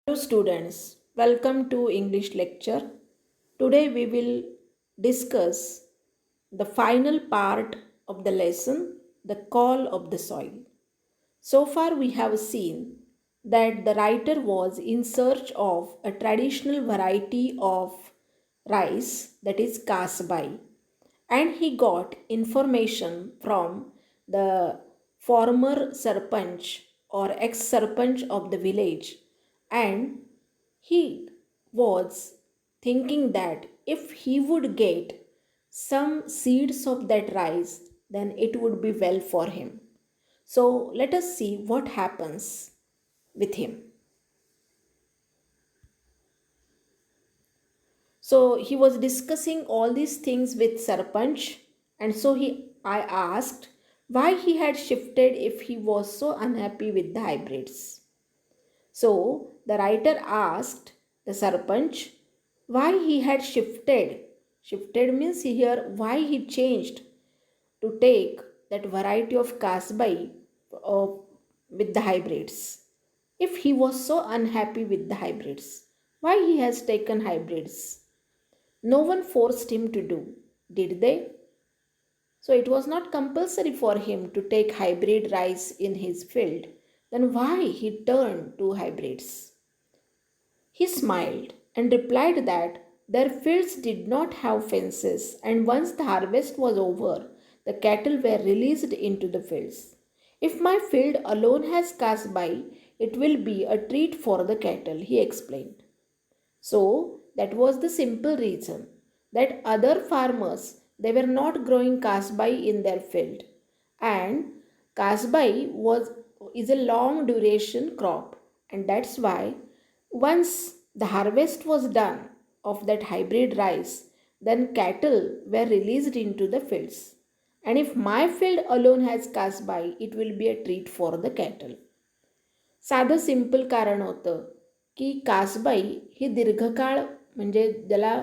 Hello students, welcome to English lecture. Today we will discuss the final part of the lesson, the call of the soil. So far we have seen that the writer was in search of a traditional variety of rice, that is kasbai, and he got information from the former sarpanch or ex-sarpanch of the village, and he was thinking that if he would get some seeds of that rice, then it would be well for him. So let us see what happens with him. So he was discussing all these things with Sarpanch, and so I asked why he had shifted if he was so unhappy with the hybrids. So the writer asked the Sarpanch why he had shifted. Shifted means here why he changed to take that variety of kasbai with the hybrids. If he was so unhappy with the hybrids, why he has taken hybrids? No one forced him to do, did they? So it was not compulsory for him to take hybrid rice in his field. Then why he turned to hybrids? He smiled and replied that their fields did not have fences, and once the harvest was over, the cattle were released into the fields. If my field alone has cast by, it will be a treat for the cattle, he explained. So that was the simple reason that other farmers they were not growing kasbai in their field, and kasbai was is a long duration crop, and that's why once the harvest was done of that hybrid rice, then cattle were released into the fields. And if my field alone has kasbai, it will be a treat for the cattle. साधं simple कारण होतं की कासबाई ही दीर्घकाळ म्हणजे ज्याला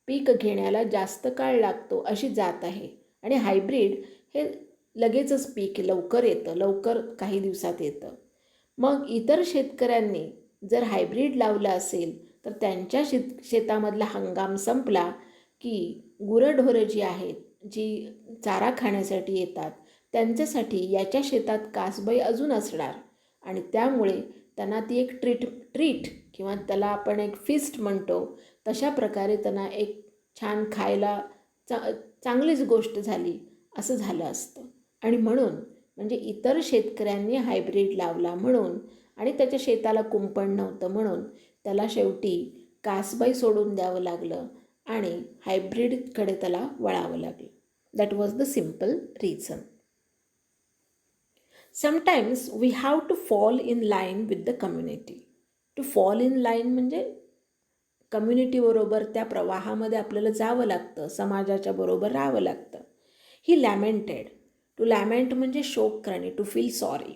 पीक घेण्याला जास्त काळ लागतो अशी जात आहे आणि हायब्रीड हे लगेचच पीक लवकर येतं, लवकर काही दिवसात येतं. मग इतर शेतकऱ्यांनी जर हायब्रीड लावलं असेल तर त्यांच्या शेतामधला हंगाम संपला की गुरंढोरं जी आहेत, जी चारा खाण्यासाठी येतात, त्यांच्यासाठी याच्या शेतात कासबाई अजून असणार आणि त्यामुळे त्यांना ती एक ट्रीट किंवा त्याला आपण एक फिस्ट म्हणतो तशा प्रकारे त्यांना एक छान खायला चांगलीच गोष्ट झाली असं झालं असतं. आणि म्हणून म्हणजे इतर शेतकऱ्यांनी हायब्रीड लावला म्हणून आणि त्याच्या शेताला कुंपण नव्हतं म्हणून त्याला शेवटी कासबाई सोडून द्यावं लागलं आणि हायब्रीडकडे त्याला वळावं लागलं. That was the simple reason. Sometimes we have to fall in line with the community. To fall in line म्हणजे कम्युनिटीबरोबर त्या प्रवाहामध्ये आपल्याला जावं लागतं, समाजाच्या बरोबर राहावं लागतं. ही लॅमेंटेड. टू लॅमेंट म्हणजे शोक करणे, to feel sorry.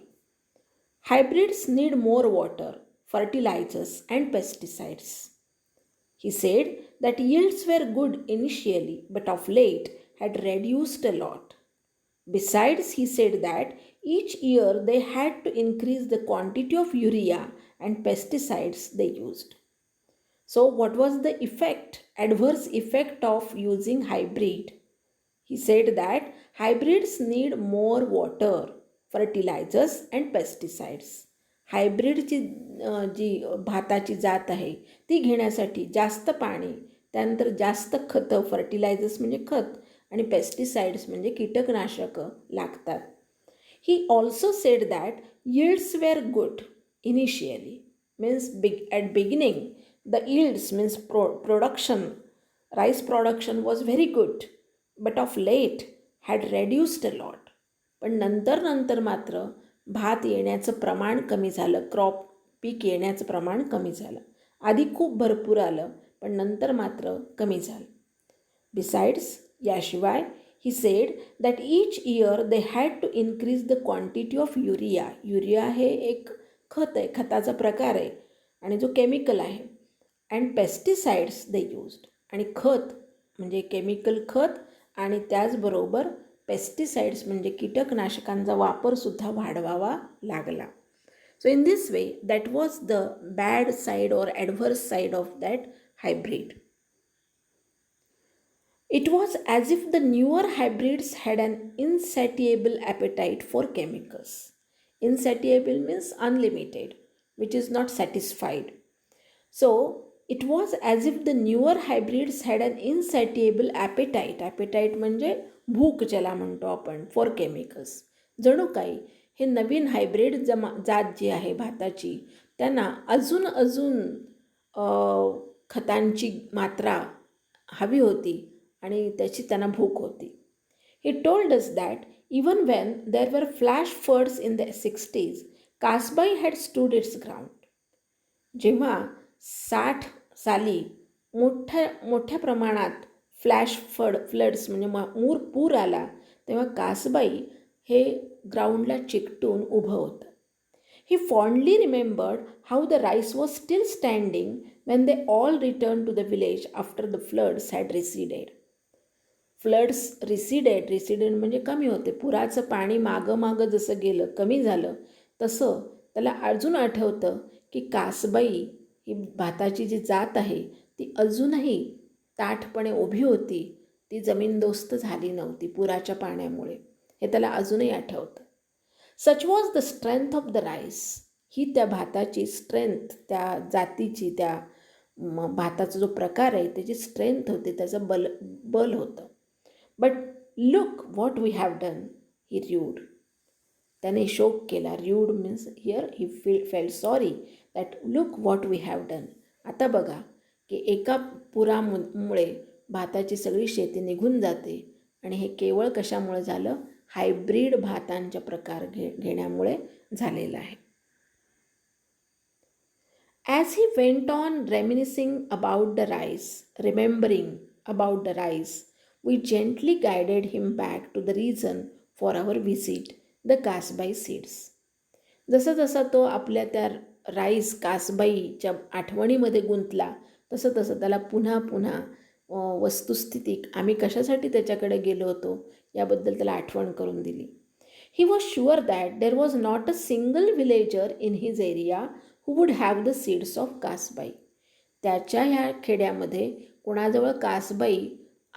Hybrids need more water, fertilisers and pesticides. He said that yields were good initially, but of late had reduced a lot. Besides, he said that each year they had to increase the quantity of urea and pesticides they used. So, what was the adverse effect of using hybrid? He said that hybrids need more water, fertilizers and pesticides. हायब्रीडची जी भाताची जात आहे ती घेण्यासाठी जास्त पाणी, त्यानंतर जास्त खतं, फर्टिलायझर्स म्हणजे खत आणि पेस्टिसाइड्स म्हणजे कीटकनाशकं लागतात. He also said that yields were good initially. Means at beginning the yields means production, rice production was very good, but of late had reduced a lot. पण नंतर मात्र भात येण्याचं प्रमाण कमी झालं, पीक येण्याचं प्रमाण कमी झालं. आधी खूप भरपूर आलं पण नंतर मात्र कमी झालं. बिसाइड्स, याशिवाय he said that each year they had to increase the quantity of urea. Urea हे एक खत आहे, खताचा प्रकार आहे आणि जो केमिकल आहे. And pesticides they used. आणि खत म्हणजे केमिकल खत आणि त्याचबरोबर पेस्टिसाइड्स म्हणजे कीटकनाशकांचा वापरसुद्धा वाढवावा लागला. So in this way, that was the bad side or adverse side of that hybrid. It was as if the newer hybrids had an insatiable appetite for chemicals. Insatiable means unlimited, which is not satisfied. So it was as if the newer hybrids had an insatiable appetite. Appetite म्हणजे भूक ज्याला म्हणतो आपण for chemicals. जणू काही हे नवीन hybrid जात जी आहे भाताची त्यांना अजून अजून खतांची मात्रा हवी होती आणि त्याची त्यांना भूक होती. He told us that even when there were flash floods in the 60s, Kasbai had stood its ground. जेव्हा 60 साली मोठ्या मोठ्या प्रमाणात फ्लड्स म्हणजे पूर आला तेव्हा कासबाई हे ग्राउंडला चिकटून उभं होतं. He fondly remembered how the rice was still standing when they all returned to the village after the floods had receded. Floods receded म्हणजे कमी होते. पुराचं पाणी मागं जसं गेलं कमी झालं तसं त्याला अजून आठवतं की कासबाई ही भाताची जी जात आहे ती अजूनही ताठपणे उभी होती. ती जमीनदोस्त झाली नव्हती पुराच्या पाण्यामुळे. हे त्याला अजूनही आठवतं. Such was the strength of the rice. ही त्या भाताची स्ट्रेंथ, त्या जातीची, त्या भाताचा जो प्रकार आहे त्याची स्ट्रेंथ होती, त्याचं बल होतं. But look what we have done, he rued. त्याने शोक केला. Rued means here he fell sorry that look what we have done. आता बघा की एका पुरामुळे भाताची सगळी शेती निघून जाते आणि हे केवळ कशामुळे झालं? हायब्रीड भातांच्या प्रकार घेण्यामुळे झालेलं आहे. As he went on reminiscing about the rice, remembering about the rice, we gently guided him back to the reason for our visit, the Kasbai seeds. जसं जसं तो आपल्या त्या राईस कासबाईच्या आठवणीमध्ये गुंतला तसं तसं त्याला पुन्हा पुन्हा वस्तुस्थिती आम्ही कशासाठी त्याच्याकडे गेलो होतो याबद्दल त्याला आठवण करून दिली. He was sure that there was not a single villager in his area who would have the seeds of कासबाई. त्याच्या ह्या खेड्यामध्ये कोणाजवळ कासबाई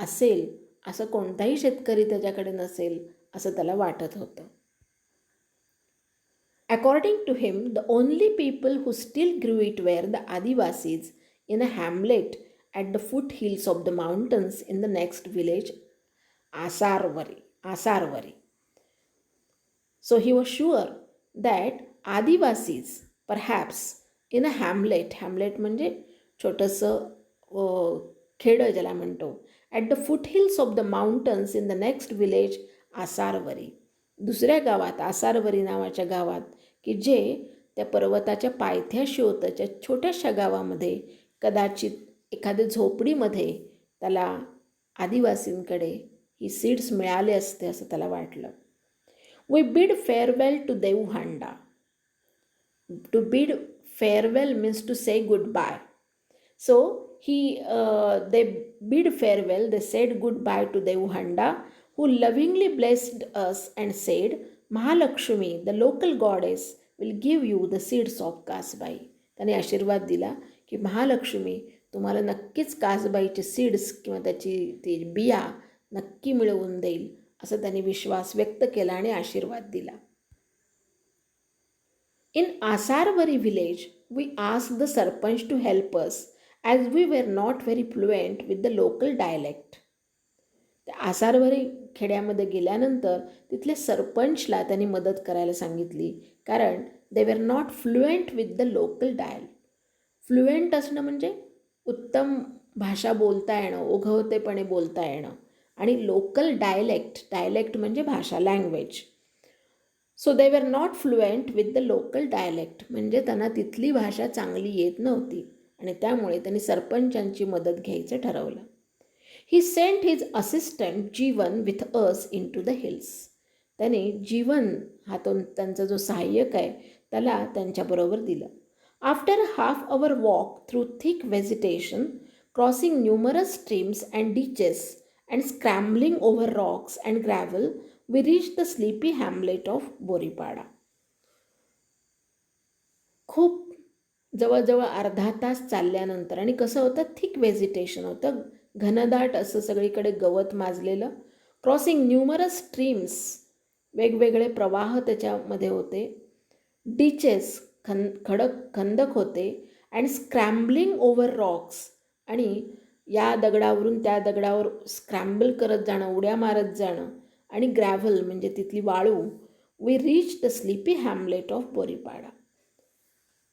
असेल असं कोणताही शेतकरी त्याच्याकडे नसेल असं त्याला वाटत होतं. According to him, the only people who still grew it were the Adivasis in a hamlet at the foothills of the mountains in the next village, Asarvari. So he was sure that Adivasis, perhaps in a hamlet म्हणजे छोटंसं खेडं ज्याला म्हणतो, at the foothills of the mountains in the next village, आसारवरी, दुसऱ्या गावात आसारवरी नावाच्या गावात की जे त्या पर्वताच्या पायथ्याशी होतं, त्या छोट्याशा गावामध्ये कदाचित एखाद्या झोपडीमध्ये त्याला आदिवासींकडे ही सीड्स मिळाले असते असं त्याला वाटलं. We bid farewell to Devhanda. To bid farewell means to say goodbye. So they bid farewell, they said goodbye to Devhanda, who lovingly blessed us and said, Mahalakshmi, the local goddess, will give you the seeds of Kasbai. त्याने आशीर्वाद दिला की महालक्ष्मी तुम्हाला नक्कीच कासबाईचे seeds किंवा त्याची ती बिया नक्की मिळवून देईल असं त्यांनी विश्वास व्यक्त केला आणि आशीर्वाद दिला. In Asarvari village, we asked the sarpanch to help us as we were not very fluent with the local dialect. त्या आसारवरी खेड्यामध्ये गेल्यानंतर तिथल्या सरपंचला त्यांनी मदत करायला सांगितली कारण they were not fluent with the local dialect. Fluent असणं म्हणजे उत्तम भाषा बोलता येणं, ओघवतेपणे बोलता येणं, आणि लोकल डायलेक्ट म्हणजे भाषा, language. So they were not fluent with the local dialect म्हणजे त्यांना तिथली भाषा चांगली येत नव्हती आणि त्यामुळे त्यांनी सरपंचांची मदत घ्यायचं ठरवलं. He sent his assistant Jeevan with us into the hills. त्याने जीवन हा तो त्यांचा जो सहाय्यक आहे त्याला त्यांच्याबरोबर दिलं. After half hour walk through thick vegetation, crossing numerous streams and ditches and scrambling over rocks and gravel, we reached the sleepy hamlet of Boripada. खूप जवळजवळ अर्धा तास चालल्यानंतर आणि कसं होतं, थिक व्हेजिटेशन होतं, घनदाट असं सगळीकडे गवत माजलेलं, क्रॉसिंग न्यूमरस स्ट्रीम्स, वेगवेगळे प्रवाह त्याच्यामध्ये होते, डिचेस खडक खंदक होते, अँड स्क्रॅम्बलिंग ओव्हर रॉक्स, आणि या दगडावरून त्या दगडावर स्क्रॅम्बल करत जाणं, उड्या मारत जाणं, आणि ग्रॅव्हल म्हणजे तिथली वाळू. We reach the sleepy hamlet of Boripada.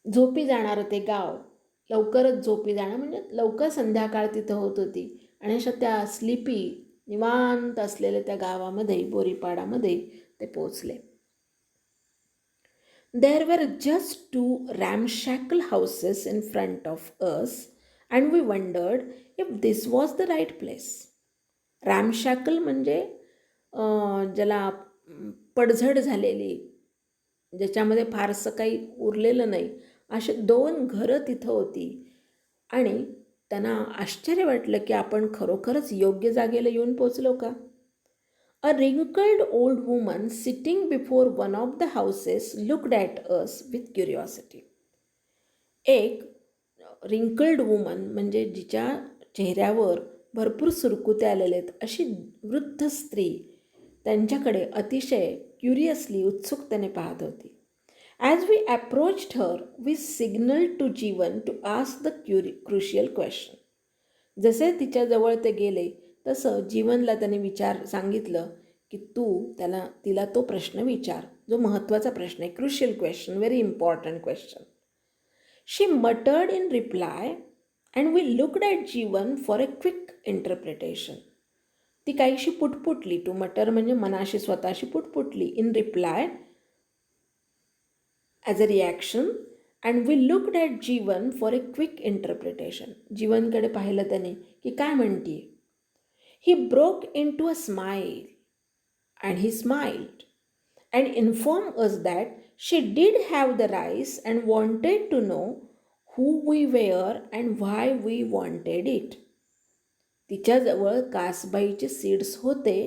झोपी जाणारं ते गाव, लवकरच झोपी जाणं म्हणजे लवकर संध्याकाळ तिथं होत होती, आणि अशा त्या स्लीपी निवांत असलेल्या त्या गावामध्ये, बोरीपाडामध्ये ते पोचले. There were just two ramshackle houses in front of us, and we wondered if this was the right place. रॅमशॅकल म्हणजे ज्याला पडझड झालेली, ज्याच्यामध्ये फारसं काही उरलेलं नाही, असे दोन घरं तिथं होती. आणि त्यांना आश्चर्य वाटलं की आपण खरोखरच योग्य जागेला येऊन पोचलो का. A wrinkled old woman sitting before one of the houses looked at us with curiosity. एक रिंकल्ड वुमन म्हणजे जिच्या चेहऱ्यावर भरपूर सुरकुते आलेले आहेत अशी वृद्ध स्त्री त्यांच्याकडे अतिशय क्युरियसली, उत्सुकतेने पाहत होती. As we approached her we signalled to Jeevan to ask the crucial question. जसे तिच्याजवळ ते गेले तसं जीवनला त्याने सांगितलं की तू तिला तो प्रश्न विचार, जो महत्त्वाचा प्रश्न आहे, crucial question, very important question. She muttered in reply and we looked at Jeevan for a quick interpretation. ती काहीशी पुटपुटली, टू मटर म्हणजे मनाशी स्वतःशी पुटपुटली, in reply as a reaction, and we looked at Jeevan for a quick interpretation. जीवनकडे पाहिलं त्याने की काय म्हणते. He broke into a smile and he smiled and informed us that she did have the rice and wanted to know who we were and why we wanted it. तिच्याजवळ कासबाईचे seeds होते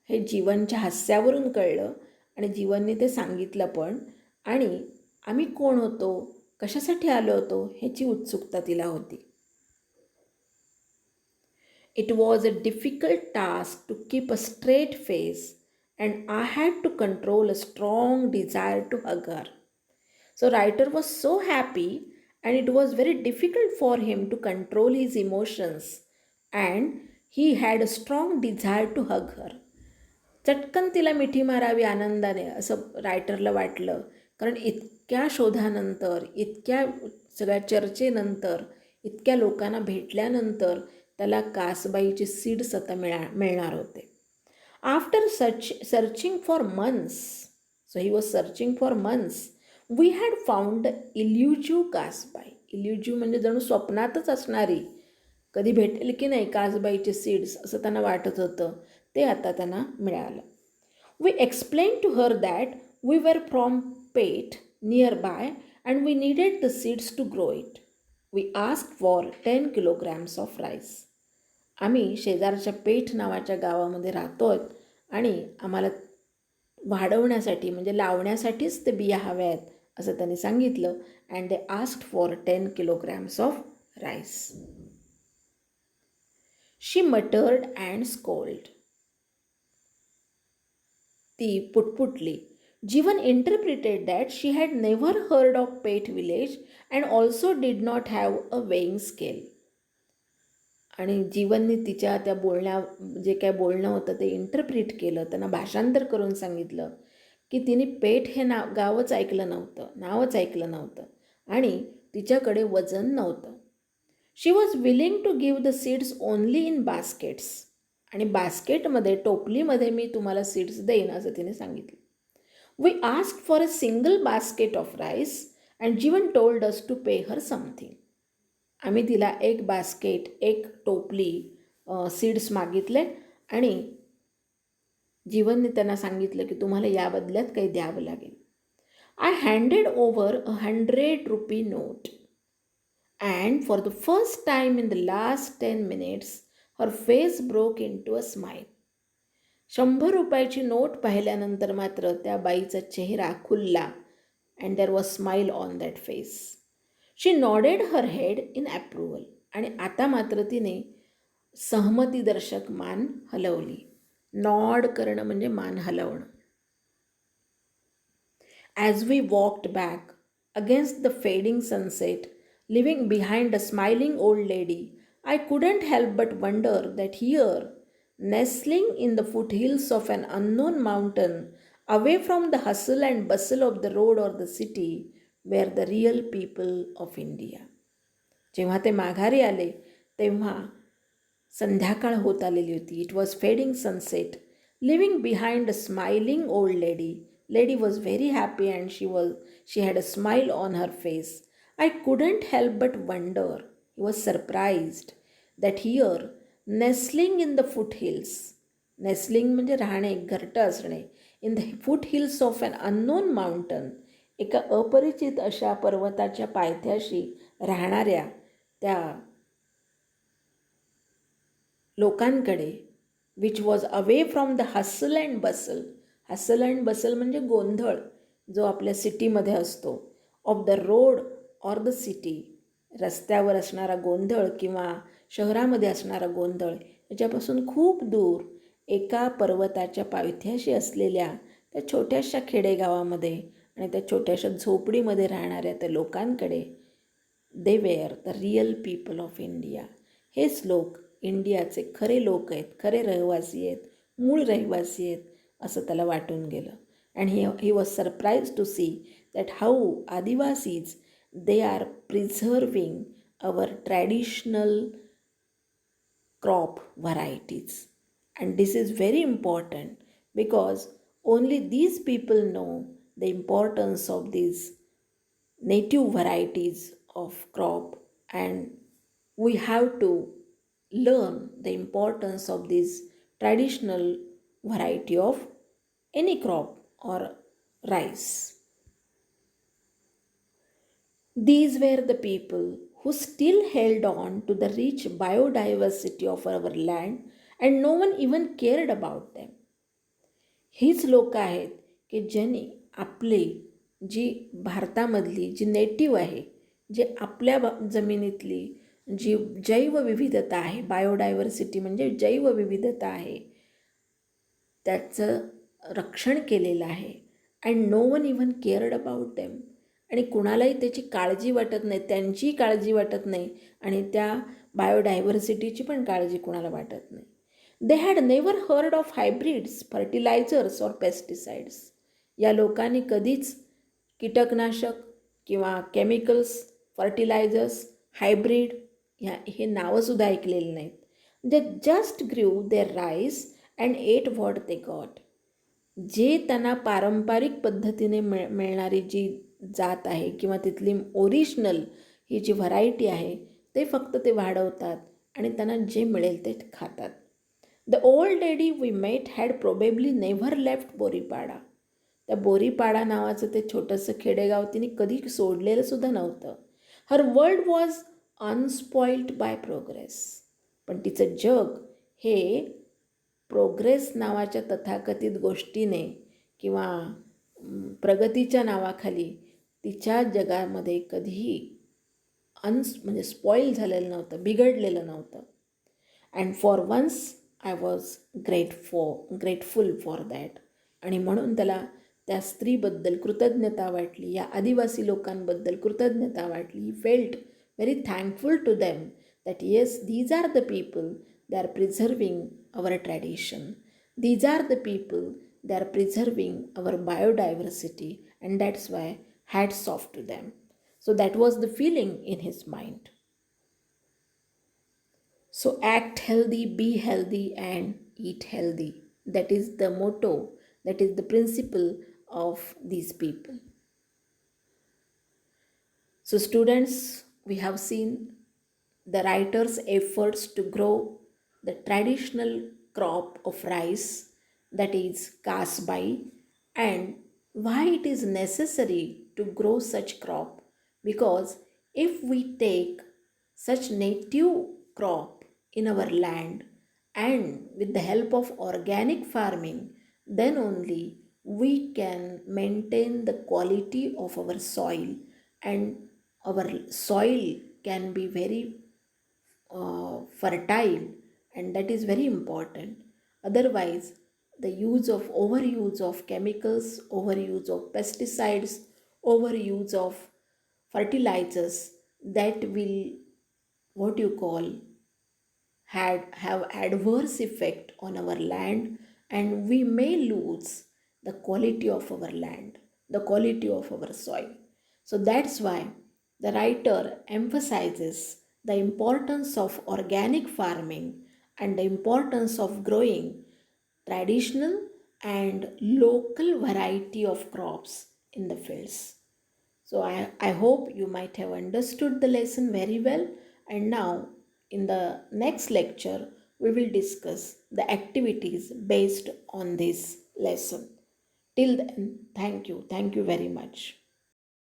हे जीवनच्या हास्यावरून कळलं, आणि जीवनने ते सांगितलं पण, आणि आम्ही कोण होतो, कशासाठी आलो होतो ह्याची उत्सुकता तिला होती. It was a difficult task to keep a straight face, and I had to control a strong desire to hug her. So writer was so happy, and it was very difficult for him to control his emotions, and he had a strong desire to hug her. चटकन तिला मिठी मारावी आनंदाने असं रायटरला वाटलं, कारण इतक्या शोधानंतर, इतक्या सगळ्या चर्चेनंतर, इतक्या लोकांना भेटल्यानंतर त्याला कासबाईचे सीड्स आता मिळणार होते. After searching for months, so he was searching for months, we had found elusive Kasbai. Elusive म्हणजे जणू स्वप्नातच असणारी, कधी भेटेल की नाही कासबाईचे सीड्स असं त्यांना वाटत होतं, ते आता त्यांना मिळालं. We explain to her that we were from Peth near by and we needed the seeds to grow it. We ask for 10 kilograms of rice. आम्ही शेजारच्या पेठ नावाच्या गावामध्ये राहतो आहोत आणि आम्हाला वाढवण्यासाठी म्हणजे लावण्यासाठीच ते बिया हव्या आहेत असं त्यांनी सांगितलं. And they asked for 10 kilograms of rice. She muttered and scolded. ती पुटपुटली. Jeevan interpreted that she had never heard of Peth village and also did not have a weighing scale. आणि जीवनने तिच्या त्या जे काय बोलणं होतं ते इंटरप्रिट केलं, त्यांना भाषांतर करून सांगितलं की तिने पेठ हे नावच ऐकलं नव्हतं आणि तिच्याकडे वजन नव्हतं. She was willing to give the seeds only in baskets. आणि बास्केटमध्ये, टोपलीमध्ये मी तुम्हाला सीड्स देईन असं तिने सांगितलं. We asked for a single basket of rice and Jeevan told us to pay her something. आम्ही तिला एक बास्केट, एक टोपली सीड्स मागितले आणि जीवनने त्यांना सांगितलं की तुम्हाला या बदल्यात काही द्यावं लागेल. I handed over a 100 rupee note and for the first time in the last 10 minutes her face broke into a smile. 100 रुपयाची नोट पाहिल्यानंतर मात्र त्या बाईचा चेहरा खुलला and there was smile on that face. She nodded her head in approval. आणि आता मात्र तिने सहमतीदर्शक मान हलवली. नॉड करणं म्हणजे मान हलवणं. As we walked back against the fading sunset, leaving behind a smiling old lady, I couldn't help but wonder that here, nestling in the foothills of an unknown mountain, away from the hustle and bustle of the road or the city, were the real people of India. जेव्हा ते माघारी आले तेव्हा संध्याकाळ होत आलेली होती. It was fading sunset. Living behind a smiling old lady. Lady was very happy and she had a smile on her face. I couldn't help but wonder, he was surprised, that here, nestling in the foothills, nestling म्हणजे राहणे, घरटं असणे, in the foothills of an unknown mountain, एका अपरिचित अशा पर्वताच्या पायथ्याशी राहणाऱ्या त्या लोकांकडे, which was away from the hustle and बसल. हसल अँड बसल म्हणजे गोंधळ जो आपल्या सिटीमध्ये असतो. Of the road or the city, रस्त्यावर असणारा गोंधळ किंवा शहरामध्ये असणारा गोंधळ याच्यापासून खूप दूर एका पर्वताच्या पायथ्याशी असलेल्या त्या छोट्याशा खेडेगावामध्ये आणि त्या छोट्याशा झोपडीमध्ये राहणाऱ्या त्या लोकांकडे, they were the real people of India. हेच लोक इंडियाचे खरे लोक आहेत, खरे रहिवासी आहेत, मूळ रहिवासी आहेत असं त्याला वाटून गेलं. And he was surprise to see that how Adivasis they are preserving our traditional crop varieties. And this is very important because only these people know the importance of these native varieties of crop, and we have to learn the importance of this traditional variety of any crop or rice. These were the people who still held on to the rich biodiversity of our land and no one even cared about them. हीच लोक आहेत की ज्यांनी आपली जी भारतामधली जी native आहे, जे आपल्या जमिनीतली जी जैवविविधता आहे, बायोडायव्हर्सिटी म्हणजे जैवविविधता आहे, त्याचं रक्षण केलेलं आहे. And no one even cared about them. आणि कुणालाही त्याची काळजी वाटत नाही, त्यांचीही काळजी वाटत नाही आणि त्या बायोडायव्हर्सिटीची पण काळजी कुणाला वाटत नाही. They had never heard of hybrids, fertilisers और पेस्टिसाइड्स. या लोकांनी कधीच कीटकनाशक किंवा केमिकल्स, फर्टिलायझर्स, हायब्रिड हे नावंसुद्धा ऐकलेली नाहीत. They just grew their rice and ate what they got. जे त्यांना पारंपरिक पद्धतीने मिळणारी जी जात आहे किंवा तिथली ओरिजिनल ही जी व्हरायटी आहे ते फक्त ते वाढवतात आणि त्यांना जे मिळेल ते खातात. The old lady we met had probably never left Boripada. त्या बोरीपाडा नावाचं ते छोटंसं खेडेगाव तिने कधी सोडलेलं सुद्धा नव्हतं. Her world was unspoiled by progress. पण तिचं जग हे प्रोग्रेस नावाच्या तथाकथित गोष्टीने किंवा प्रगतीच्या नावाखाली तिच्या जगामध्ये कधीही म्हणजे स्पॉईल झालेलं नव्हतं, बिघडलेलं नव्हतं. And for once I was grateful for that. आणि म्हणून त्याला त्या स्त्रीबद्दल कृतज्ञता वाटली, या आदिवासी लोकांबद्दल कृतज्ञता वाटली. He felt very thankful to them that yes, these are the people, they are preserving our tradition. These are the people, they are preserving our biodiversity, and that's why hats off to them. So that was the feeling in his mind. So act healthy, be healthy, and eat healthy. That is the motto, that is the principle of these people. So students, we have seen the writer's efforts to grow the traditional crop of rice, that is kasbai, and why it is necessary to grow such crop. Because if we take such native crop in our land and with the help of organic farming, then only we can maintain the quality of our soil, and our soil can be very fertile, and that is very important. Otherwise, the overuse of chemicals, overuse of pesticides, overuse of fertilizers, that will, what you call, had have adverse effect on our land, and we may lose the quality of our land, the quality of our soil. So that's why the writer emphasizes the importance of organic farming and the importance of growing traditional and local variety of crops in the fields. So I hope you might have understood the lesson very well. And now, in the next lecture, we will discuss the activities based on this lesson. Till then, thank you. Thank you very much.